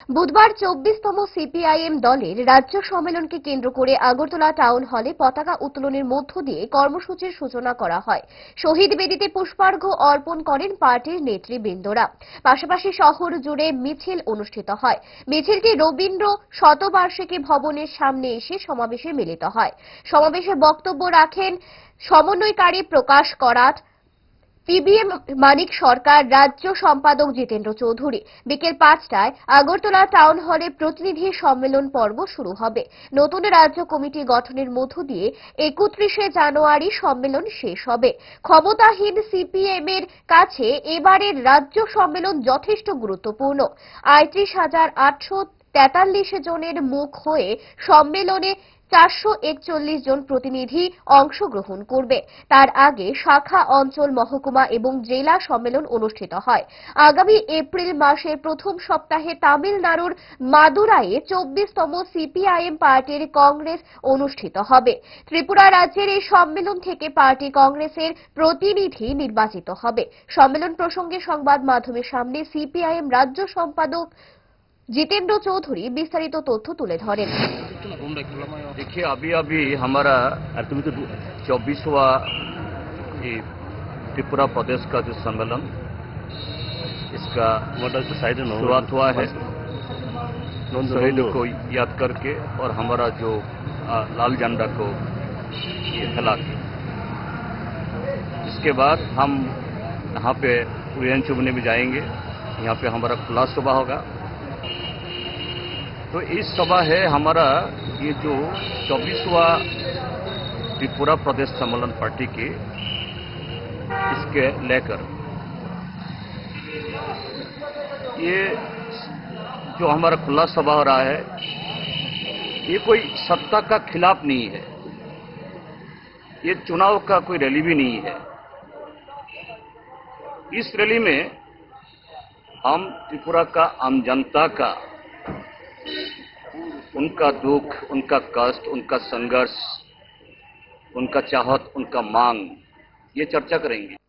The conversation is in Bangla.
বুধবার 24তম সিপিআইএম দলের রাজ্য সম্মেলনকে কেন্দ্র করে আগরতলা টাউন হলে পতাকা উত্তোলনের মধ্য দিয়ে কর্মসূচির সূচনা করা হয়। শহীদ বেদিতে পুষ্পার্ঘ্য অর্পণ করেন পার্টির নেতৃবৃন্দরা। পাশাপাশি শহর জুড়ে মিছিল অনুষ্ঠিত হয়। মিছিলটি রবীন্দ্র শতবার্ষিকী ভবনের সামনে এসে সমাবেশে মিলিত হয়। সমাবেশে বক্তব্য রাখেন সমন্বয়কারী প্রকাশ করাট, পিবিএম মানিক সরকার, রাজ্য সম্পাদক জিতেন্দ্র চৌধুরী। বিকেল 5টায় আগরতলা টাউন হলে প্রতিনিধি সম্মেলন পর্ব শুরু হবে। নতুন রাজ্য কমিটি গঠনের মধ্য দিয়ে 31শে জানুয়ারি সম্মেলন শেষ হবে। ক্ষমতাহীন সিপিএম এর কাছে এবারের রাজ্য সম্মেলন যথেষ্ট গুরুত্বপূর্ণ। ৩৮,৮৪৩ জনের মুখ হয়ে সম্মেলনে 441 জন প্রতিনিধি অংশগ্রহণ করবে। তার আগে শাখা, অঞ্চল, মহকুমা এবং জেলা সম্মেলন অনুষ্ঠিত হয়। আগামী এপ্রিল মাসের প্রথম সপ্তাহে তামিলনাড়ুর মাদুরাইয়ে 24তম সিপিআইএম পার্টির কংগ্রেস অনুষ্ঠিত হবে। ত্রিপুরা রাজ্যের এই সম্মেলন থেকে পার্টি কংগ্রেসের প্রতিনিধি নির্বাচিত হবে। সম্মেলন প্রসঙ্গে সংবাদ মাধ্যমের সামনে সিপিআইএম রাজ্য সম্পাদক जितेंद्र चौधरी विस्तारित तथ्य तुले धरें। देखिए, अभी अभी हमारा 24वां त्रिपुरा प्रदेश का जो सम्मेलन, इसका शुरुआत हुआ है शहीदों को याद करके और हमारा जो लाल झंडा को फैला के। इसके बाद हम यहाँ पे उड़ियन चुभने भी जाएंगे। यहाँ पे हमारा खुला सभा होगा। तो इस सभा है हमारा ये जो 24वां त्रिपुरा प्रदेश सम्मेलन पार्टी के, इसके लेकर ये जो हमारा खुला सभा हो रहा है, ये कोई सत्ता का खिलाफ नहीं है, ये चुनाव का कोई रैली भी नहीं है। इस रैली में हम त्रिपुरा का आम जनता का, उनका दुख, उनका कष्ट, उनका संघर्ष, उनका चाहत, उनका मांग, ये चर्चा करेंगे।